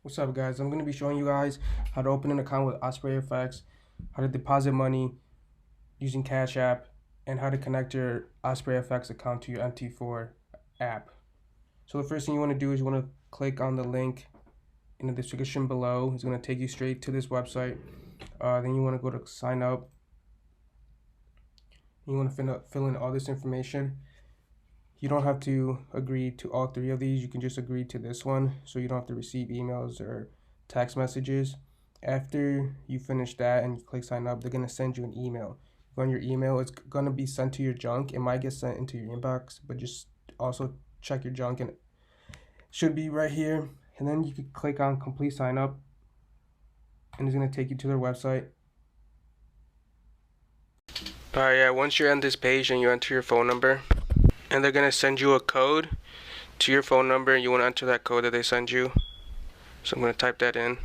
What's up, guys? I'm going to be showing you guys how to open an account with ospreyfx, how to deposit money using Cash App, and how to connect your ospreyfx account to your MT4 app. So the first thing you want to do is you want to click on the link in the description below. It's going to take you straight to this website. Then you want to go to sign up. You want to fill in all this information. You don't have to agree to all three of these. You can just agree to this one so you don't have to receive emails or text messages. After you finish that and you click sign up, they're going to send you an email. Go on your email, it's going to be sent to your junk. It might get sent into your inbox, but just also check your junk and it should be right here. And then you can click on complete sign up and it's going to take you to their website. Alright, yeah, once you're on this page and you enter your phone number, and they're going to send you a code to your phone number, and you want to enter that code that they send you. So I'm going to type that in.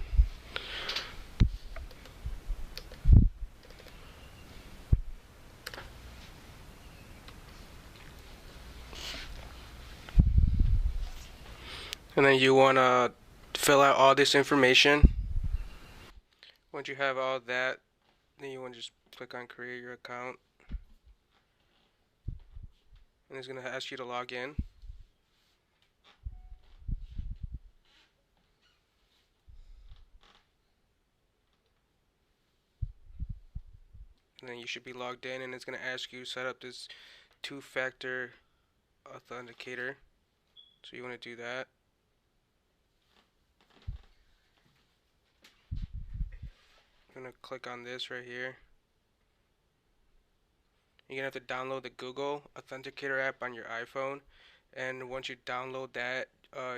And then you want to fill out all this information. Once you have all that, then you want to just click on create your account. And it's going to ask you to log in. And then you should be logged in, and it's going to ask you to set up this two-factor authenticator. So you want to do that. I'm going to click on this right here. You're going to have to download the Google Authenticator app on your iPhone. And once you download that,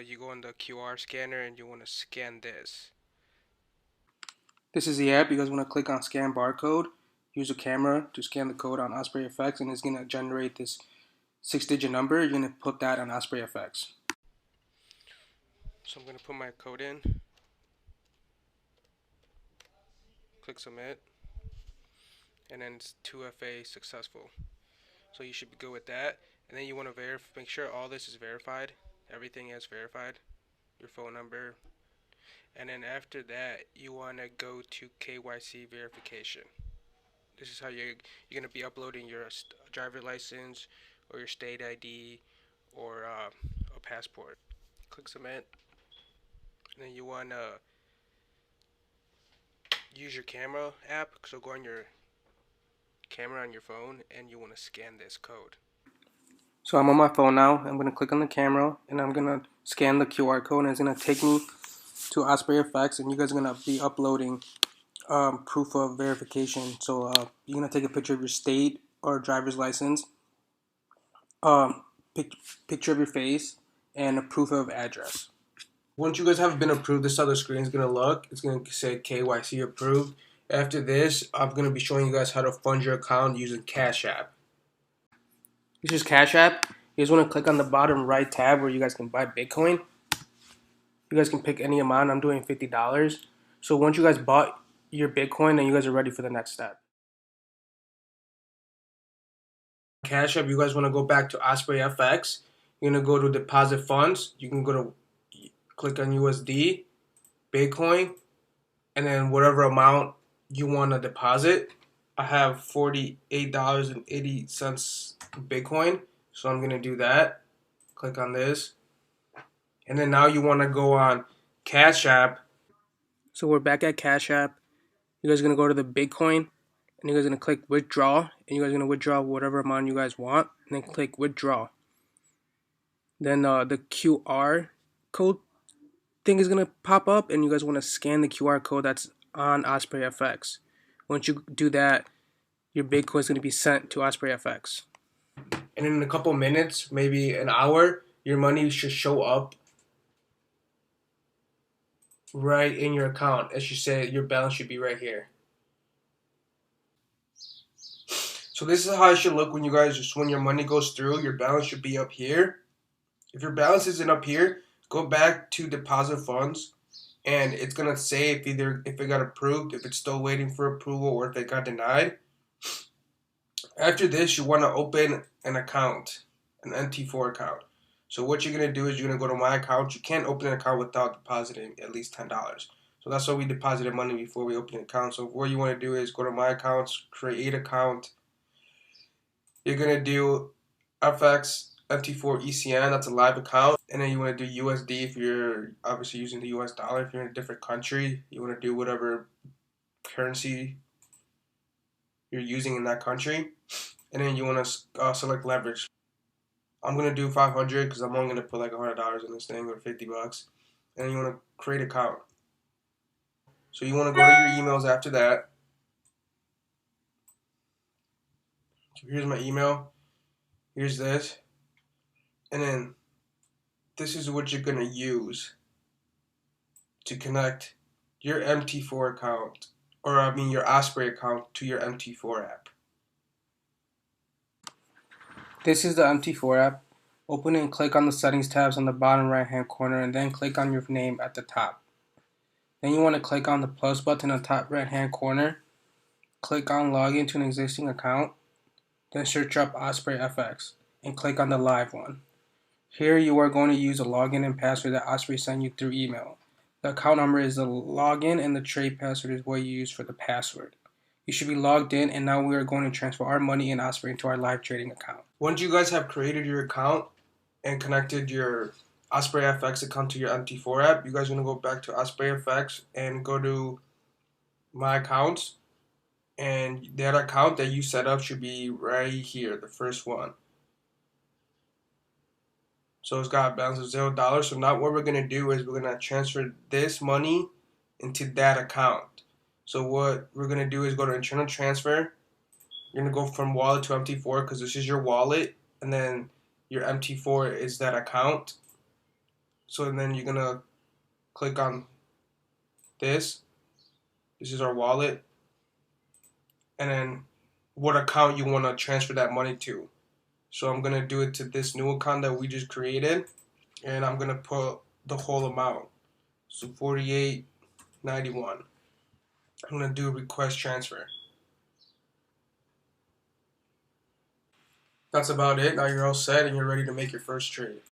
you go on the QR scanner and you want to scan this. This is the app. You guys want to click on scan barcode. Use a camera to scan the code on ospreyfx, and it's going to generate this 6-digit number. You're going to put that on ospreyfx. So I'm going to put my code in. Click submit. And then it's 2FA successful. So you should be good with that. And then you want to make sure all this is verified. Everything is verified. Your phone number. And then after that, you want to go to KYC verification. This is how you're going to be uploading your driver license or your state ID or a passport. Click submit. And then you want to use your camera app. So go on your camera on your phone and you want to scan this code. So I'm on my phone now. I'm going to click on the camera and I'm going to scan the QR code, and it's going to take me to ospreyfx, and you guys are going to be uploading proof of verification. So you're going to take a picture of your state or driver's license, picture of your face, and a proof of address. Once you guys have been approved, this other screen is going to look. It's going to say KYC approved. After this, I'm going to be showing you guys how to fund your account using Cash App. This is Cash App. You guys want to click on the bottom right tab where you guys can buy Bitcoin. You guys can pick any amount. I'm doing $50. So once you guys bought your Bitcoin, then you guys are ready for the next step. Cash App, you guys want to go back to ospreyfx. You're going to go to deposit funds. You can go to click on USD, Bitcoin, and then whatever amount you want to deposit. I have $48.80 Bitcoin, so I'm going to do that. Click on this. And then now you want to go on Cash App. So we're back at Cash App. You guys are going to go to the Bitcoin, and you guys are going to click withdraw, and you guys are going to withdraw whatever amount you guys want, and then click withdraw. Then the QR code thing is going to pop up, and you guys want to scan the QR code that's on ospreyfx. Once you do that, your Bitcoin is going to be sent to ospreyfx. And in a couple minutes, maybe an hour, your money should show up right in your account. As you say, your balance should be right here. So this is how it should look when when your money goes through. Your balance should be up here. If your balance isn't up here, go back to deposit funds, and it's gonna say if it got approved, if it's still waiting for approval, or if it got denied. After this, you want to open an account, an MT4 account. So what you're gonna do is you're gonna go to my account. You can't open an account without depositing at least $10. So that's why we deposited money before we open an account. So what you want to do is go to my accounts, create account. You're gonna do FX MT4 ECN. That's a live account, and then you want to do USD if you're obviously using the US dollar. If you're in a different country, you want to do whatever currency you're using in that country, and then you want to select leverage. I'm gonna do 500 because I'm only gonna put like $100 in this thing or $50, and then you want to create an account. So you want to go to your emails after that. So here's my email. Here's this, and then this is what you're gonna use to connect your MT4 account, or I mean your Osprey account, to your MT4 app. This is the MT4 app. Open it and click on the settings tabs on the bottom right hand corner, and then click on your name at the top. Then you want to click on the plus button on the top right hand corner. Click on login to an existing account. Then search up ospreyfx and click on the live one. Here you are going to use a login and password that Osprey sent you through email. The account number is the login and the trade password is what you use for the password. You should be logged in, and now we are going to transfer our money in Osprey into our live trading account. Once you guys have created your account and connected your Osprey FX account to your MT4 app, you guys are going to go back to Osprey FX and go to my accounts, and that account that you set up should be right here, the first one. So it's got a balance of $0. So now what we're gonna do is we're gonna transfer this money into that account. So what we're gonna do is go to internal transfer. You're gonna go from wallet to MT4 because this is your wallet, and then your MT4 is that account. So then you're gonna click on this. This is our wallet, and then what account you want to transfer that money to. So I'm gonna do it to this new account that we just created, and I'm gonna put the whole amount. So 48.91. I'm gonna do request transfer. That's about it. Now you're all set and you're ready to make your first trade.